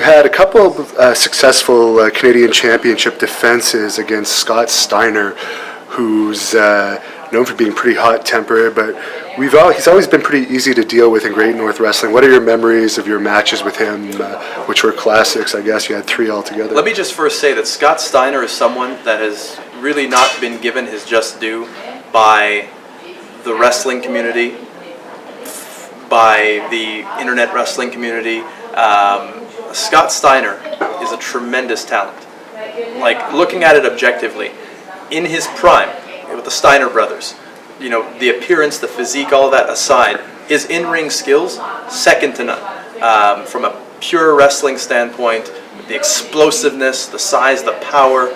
had a couple of successful Canadian Championship defenses against Scott Steiner, who's known for being pretty hot-tempered, but he's always been pretty easy to deal with in Great North Wrestling. What are your memories of your matches with him, which were classics? I guess you had 3 altogether. Let me just first say that Scott Steiner is someone that has really not been given his just due by the wrestling community, by the internet wrestling community. Scott Steiner is a tremendous talent. Like, looking at it objectively, in his prime, with the Steiner brothers, you know, the appearance, the physique, all of that aside, his in-ring skills, second to none. From a pure wrestling standpoint, the explosiveness, the size, the power,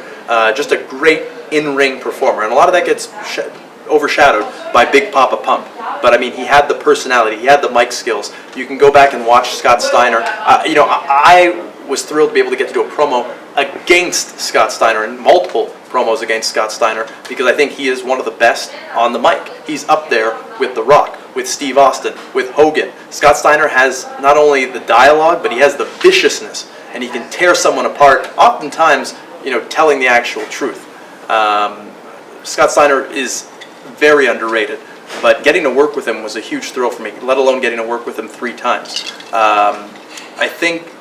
just a great in-ring performer. And a lot of that gets overshadowed by Big Papa Pump. But I mean, he had the personality, he had the mic skills. You can go back and watch Scott Steiner. I was thrilled to be able to get to do a promo against Scott Steiner, and multiple promos against Scott Steiner, because I think he is one of the best on the mic. He's up there with The Rock, with Steve Austin, with Hogan. Scott Steiner has not only the dialogue, but he has the viciousness, and he can tear someone apart, oftentimes, you know, telling the actual truth. Scott Steiner is very underrated, but getting to work with him was a huge thrill for me, let alone getting to work with him 3 times. I think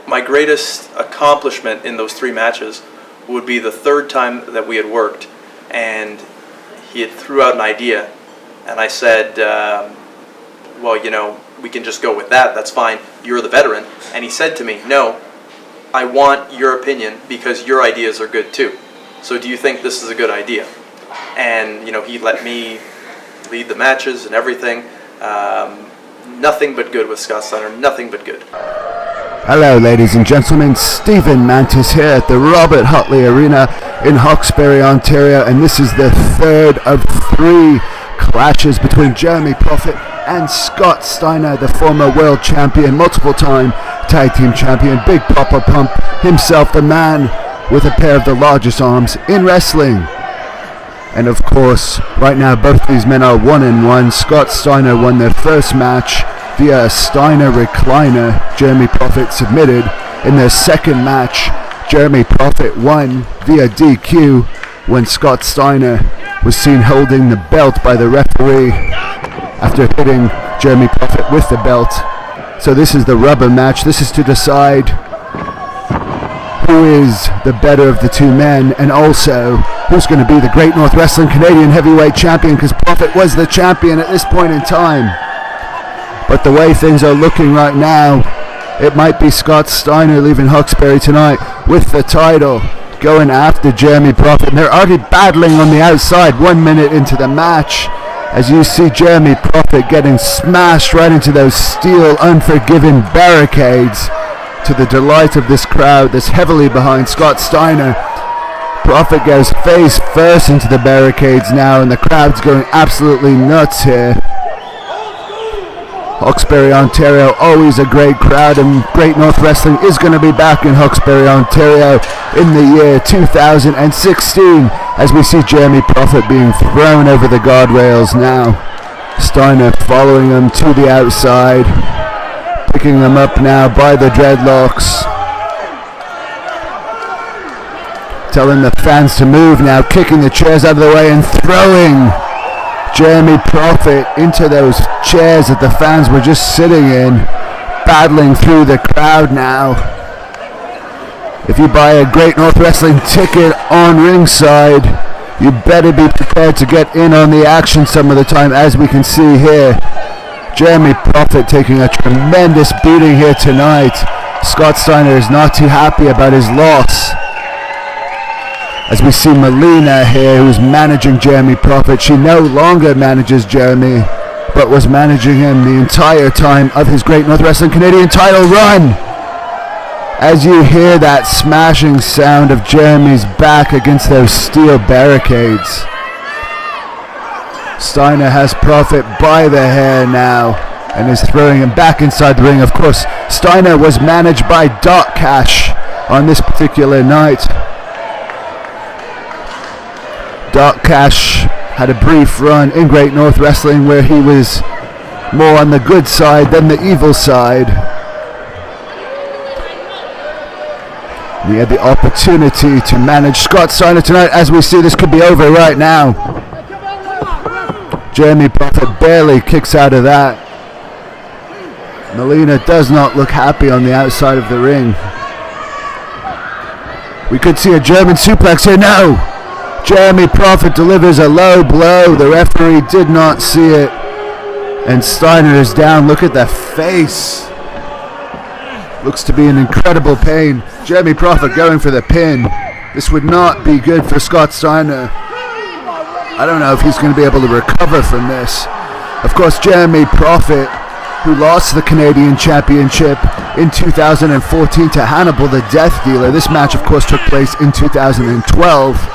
my greatest accomplishment in those 3 matches would be the 3rd time that we had worked, and he had threw out an idea, and I said, well, you know, we can just go with that, that's fine, you're the veteran. And he said to me, no, I want your opinion because your ideas are good too. So do you think this is a good idea? And, you know, he let me lead the matches and everything. Nothing but good with Scott Steiner, nothing but good. Hello ladies and gentlemen, Stephen Mantis here at the Robert Hutley Arena in Hawkesbury, Ontario, and this is the 3rd of 3 clashes between Jeremy Prophet and Scott Steiner, the former world champion, multiple time tag team champion, Big Papa Pump, himself the man with a pair of the largest arms in wrestling. And of course, right now both these men are 1-1. Scott Steiner won their first match via a Steiner recliner. Jeremy Prophet submitted. In their second match, Jeremy Prophet won via DQ when Scott Steiner was seen holding the belt by the referee after hitting Jeremy Prophet with the belt. So this is the rubber match. This is to decide who is the better of the 2 men, and also who's going to be the Great North Wrestling Canadian Heavyweight Champion, because Prophet was the champion at this point in time. But the way things are looking right now, it might be Scott Steiner leaving Hawkesbury tonight with the title, going after Jeremy Prophet. And they're already battling on the outside 1 minute into the match, as you see Jeremy Prophet getting smashed right into those steel unforgiving barricades, to the delight of this crowd that's heavily behind Scott Steiner. Prophet goes face first into the barricades now, and the crowd's going absolutely nuts here. Hawkesbury, Ontario, always a great crowd, and Great North Wrestling is going to be back in Hawkesbury, Ontario in the year 2016, as we see Jeremy Prophet being thrown over the guardrails now. Steiner following him to the outside, picking them up now by the dreadlocks, telling the fans to move now, kicking the chairs out of the way and throwing Jeremy Prophet into those chairs that the fans were just sitting in, battling through the crowd now. If you buy a Great North Wrestling ticket on ringside, you better be prepared to get in on the action some of the time, as we can see here. Jeremy Prophet taking a tremendous beating here tonight. Scott Steiner is not too happy about his loss, as we see Melina here, who's managing Jeremy Prophet. She no longer manages Jeremy, but was managing him the entire time of his Great North Wrestling Canadian title run. As you hear that smashing sound of Jeremy's back against those steel barricades, Steiner has Prophet by the hair now and is throwing him back inside the ring. Of course, Steiner was managed by Doc Cash on this particular night. Doc Cash had a brief run in Great North Wrestling where he was more on the good side than the evil side. He had the opportunity to manage Scott Steiner tonight. As we see, this could be over right now. Jeremy Prophet barely kicks out of that. Molina does not look happy on the outside of the ring. We could see a German suplex here. No! Jeremy Prophet delivers a low blow. The referee did not see it. And Steiner is down. Look at the face. Looks to be in incredible pain. Jeremy Prophet going for the pin. This would not be good for Scott Steiner. I don't know if he's going to be able to recover from this. Of course, Jeremy Prophet, who lost the Canadian Championship in 2014 to Hannibal, the Death Dealer. This match, of course, took place in 2012.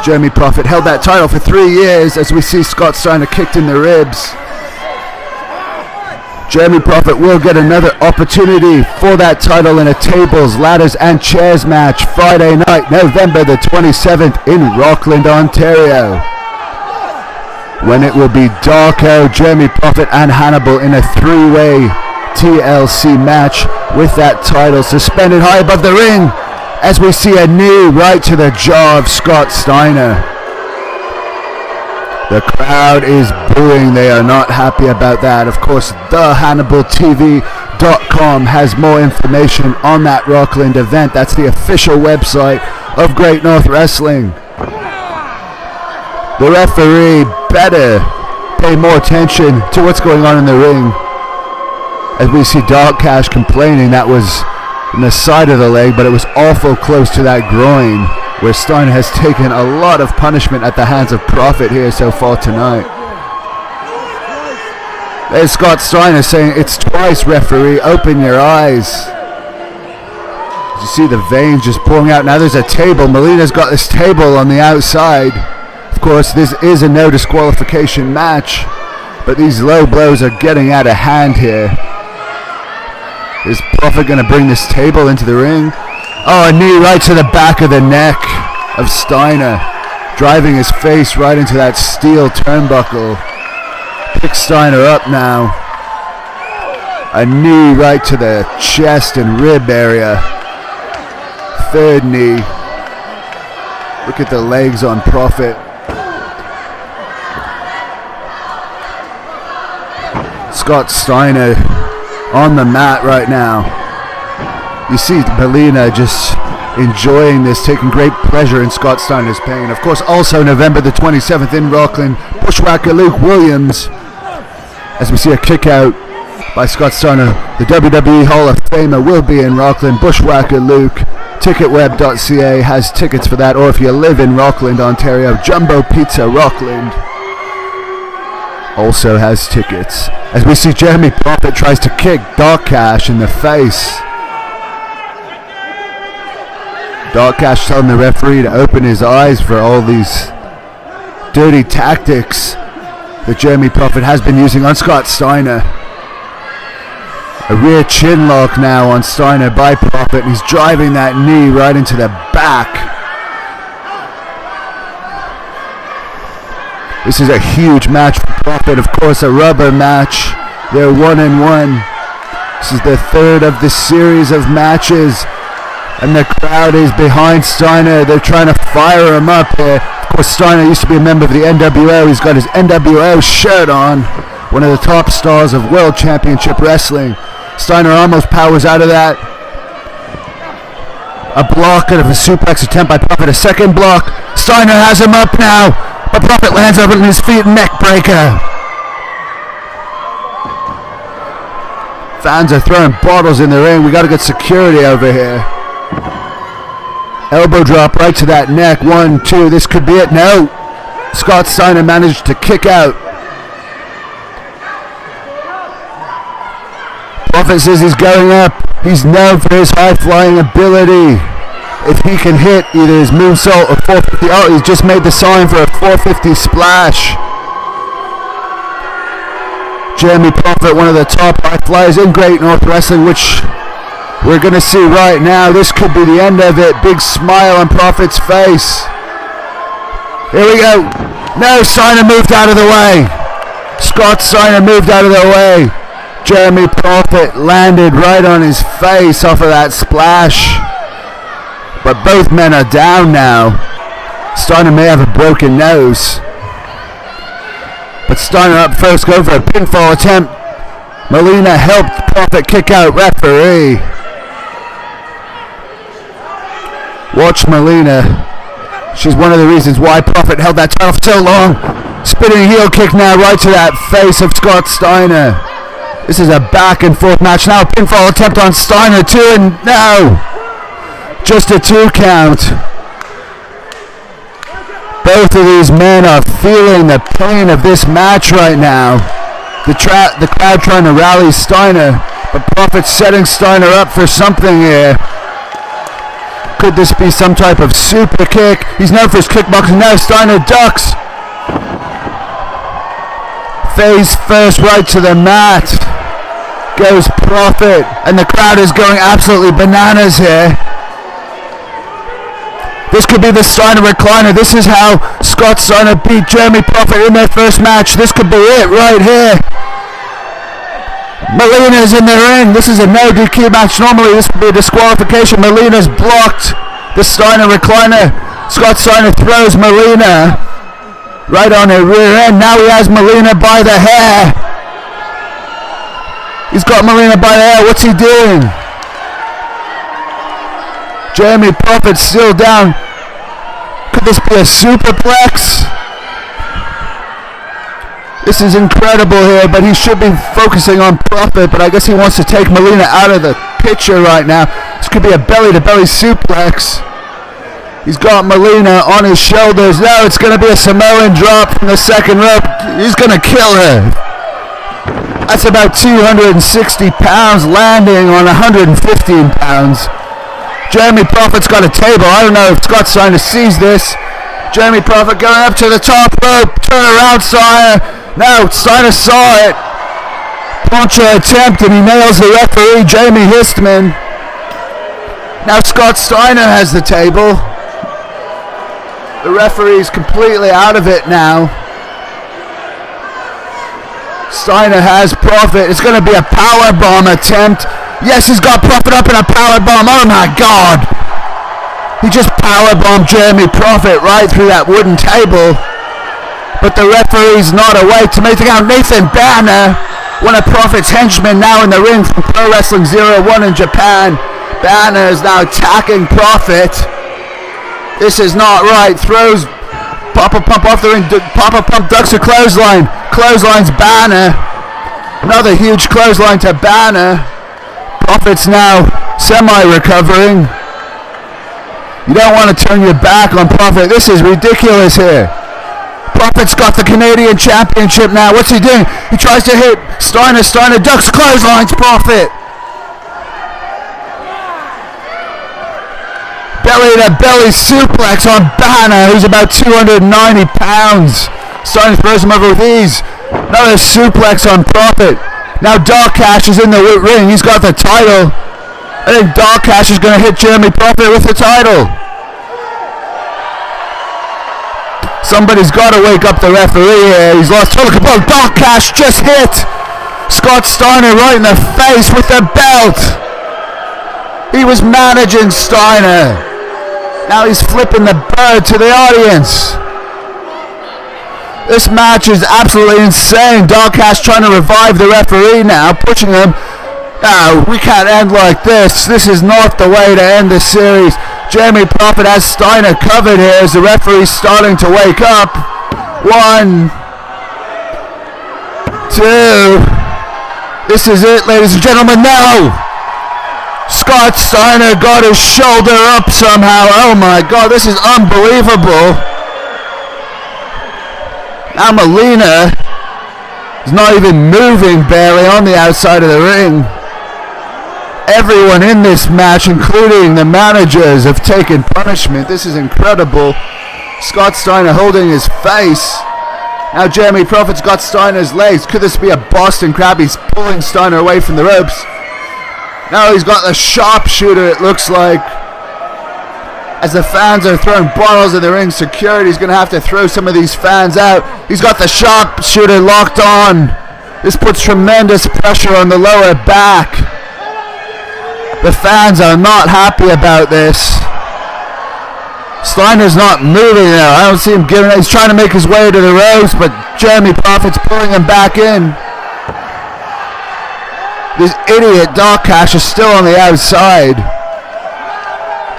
Jeremy Prophet held that title for 3 years as we see Scott Steiner kicked in the ribs. Jeremy Prophet will get another opportunity for that title in a tables, ladders and chairs match Friday night, November the 27th in Rockland, Ontario, when it will be Darko, Jeremy Prophet and Hannibal in a 3-way TLC match with that title suspended high above the ring as we see a knee right to the jaw of Scott Steiner. The crowd is booing. They are not happy about that. Of course, thehannibaltv.com has more information on that Rockland event. That's the official website of Great North Wrestling. The referee better pay more attention to what's going on in the ring. As we see Dark Cash complaining, that was in the side of the leg, but it was awful close to that groin, where Steiner has taken a lot of punishment at the hands of Prophet here so far tonight. There's Scott Steiner saying, "It's twice, referee, open your eyes." You see the veins just pouring out. Now there's a table. Molina's got this table on the outside. Of course, this is a no disqualification match, but these low blows are getting out of hand here. Is Prophet going to bring this table into the ring? Oh, a knee right to the back of the neck of Steiner, driving his face right into that steel turnbuckle. Picks Steiner up now. A knee right to the chest and rib area. Third knee. Look at the legs on Prophet. Scott Steiner on the mat right now. You see Molina just enjoying this, taking great pleasure in Scott Steiner's pain. Of course, also November the 27th in Rockland, Bushwhacker Luke Williams. As we see a kick out by Scott Steiner, the WWE Hall of Famer will be in Rockland. Bushwhacker Luke, ticketweb.ca has tickets for that, or if you live in Rockland, Ontario, Jumbo Pizza Rockland also has tickets. As we see Jeremy Prophet tries to kick Dark Cash in the face. Dark Cash telling the referee to open his eyes for all these dirty tactics that Jeremy Prophet has been using on Scott Steiner. A rear chin lock now on Steiner by Prophet, and he's driving that knee right into the back. This is a huge match for Prophet, of course, a rubber match. They're 1-1. This is the third of the series of matches, and the crowd is behind Steiner. They're trying to fire him up here. Of course, Steiner used to be a member of the NWO. He's got his NWO shirt on, one of the top stars of World Championship Wrestling. Steiner almost powers out of that. A block out of a suplex attempt by Prophet. A second block. Steiner has him up now, but Prophet lands over on his feet. Neck breaker. Fans are throwing bottles in the ring. We got to get security over here. Elbow drop right to that neck. 1, 2. This could be it. No. Scott Steiner managed to kick out. Prophet says he's going up. He's known for his high-flying ability. If he can hit either his moonsault or 450, oh, he's just made the sign for a 450 splash. Jeremy Prophet, one of the top high flyers in Great North Wrestling, which we're going to see right now. This could be the end of it. Big smile on Prophet's face. Here we go. No, Steiner moved out of the way. Scott Steiner moved out of the way. Jeremy Prophet landed right on his face off of that splash. but both men are down now. Steiner may have a broken nose, but Steiner up first, go for a pinfall attempt. Molina helped Prophet kick out referee. Watch Molina. She's one of the reasons why Prophet held that title for so long. Spinning heel kick now right to that face of Scott Steiner. This is a back and forth match now. Pinfall attempt on Steiner too, and no! Just a 2 count. Both of these men are feeling the pain of this match right now. The crowd trying to rally Steiner, but Prophet's setting Steiner up for something here. Could this be some type of super kick? He's known for his kickboxing. Now Steiner ducks. Face first right to the mat. Goes Prophet, and the crowd is going absolutely bananas here. This could be the Steiner recliner. This is how Scott Steiner beat Jeremy Prophet in their first match. This could be it right here. Molina's in the ring. This is a no DQ match. Normally this would be a disqualification. Molina's blocked the Steiner recliner. Scott Steiner throws Molina right on her rear end. Now he has Molina by the hair. He's got Molina by the hair. What's he doing? Jeremy Prophet still down. Could this be a superplex? This is incredible here, but he should be focusing on Prophet, but I guess he wants to take Molina out of the picture right now. This could be a belly-to-belly suplex. He's got Molina on his shoulders. Now it's going to be a Samoan drop from the second rope. He's going to kill her. That's about 260 pounds landing on 115 pounds. Jeremy Prophet's got a table. I don't know if Scott Steiner sees this. Jeremy Prophet going up to the top rope. Turn around, Steiner. No, Steiner saw it. Puncher attempt, and he nails the referee, Jamie Histman. Now Scott Steiner has the table. The referee's completely out of it now. Steiner has Prophet. It's going to be a powerbomb attempt. Yes, he's got Prophet up in a powerbomb. Oh my God. He just powerbombed Jeremy Prophet right through that wooden table. But the referee's not awake to make the count. Nathan Banner, one of Prophet's henchmen, now in the ring from Pro Wrestling 01 in Japan. Banner is now attacking Prophet. This is not right. Throws Papa Pump off the ring. Papa Pump ducks a clothesline. Clotheslines Banner. Another huge clothesline to Banner. Prophet's now semi-recovering. You don't want to turn your back on Prophet. This is ridiculous here. Prophet's got the Canadian Championship now. What's he doing? He tries to hit Steiner. Steiner ducks, clotheslines Prophet. Belly-to-belly suplex on Banner, who's about 290 pounds. Steiner throws him over with ease. Another suplex on Prophet. Now Dark Cash is in the ring. He's got the title. I think Dark Cash is going to hit Jeremy Prophet with the title. Somebody's got to wake up the referee here. He's lost total control. Dark Cash just hit Scott Steiner right in the face with the belt. He was managing Steiner. Now he's flipping the bird to the audience. This match is absolutely insane. Dark Cash trying to revive the referee now, pushing him. No, we can't end like this. This is not the way to end the series. Jeremy Prophet has Steiner covered here as the referee's starting to wake up. 1, 2. This is it, ladies and gentlemen. No! Scott Steiner got his shoulder up somehow. Oh my God, this is unbelievable. Now Molina is not even moving barely on the outside of the ring. Everyone in this match, including the managers, have taken punishment. This is incredible. Scott Steiner holding his face. Now Jeremy Prophet's got Steiner's legs. Could this be a Boston Crab? He's pulling Steiner away from the ropes. Now he's got the sharpshooter, it looks like. As the fans are throwing bottles in the ring, security's going to have to throw some of these fans out. He's got the sharpshooter locked on. This puts tremendous pressure on the lower back. The fans are not happy about this. Steiner's not moving now. I don't see him giving. He's trying to make his way to the ropes, but Jeremy Prophet's pulling him back in. This idiot Dark Cash is still on the outside.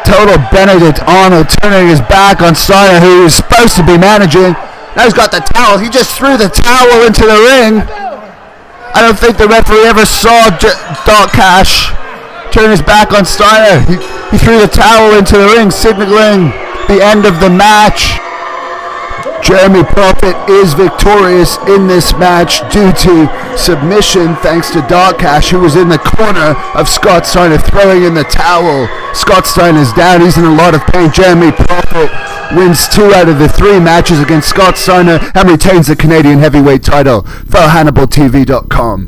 Total Benedict Arnold turning his back on Steiner, who is supposed to be managing. Now he's got the towel. He just threw the towel into the ring. I don't think the referee ever saw Dark Cash turn his back on Steiner. He threw the towel into the ring, signaling the end of the match. Jeremy Prophet is victorious in this match due to submission thanks to Dark Cash, who was in the corner of Scott Steiner throwing in the towel. Scott Steiner's down. He's in a lot of pain. Jeremy Prophet wins 2 out of the 3 matches against Scott Steiner and retains the Canadian heavyweight title for HannibalTV.com.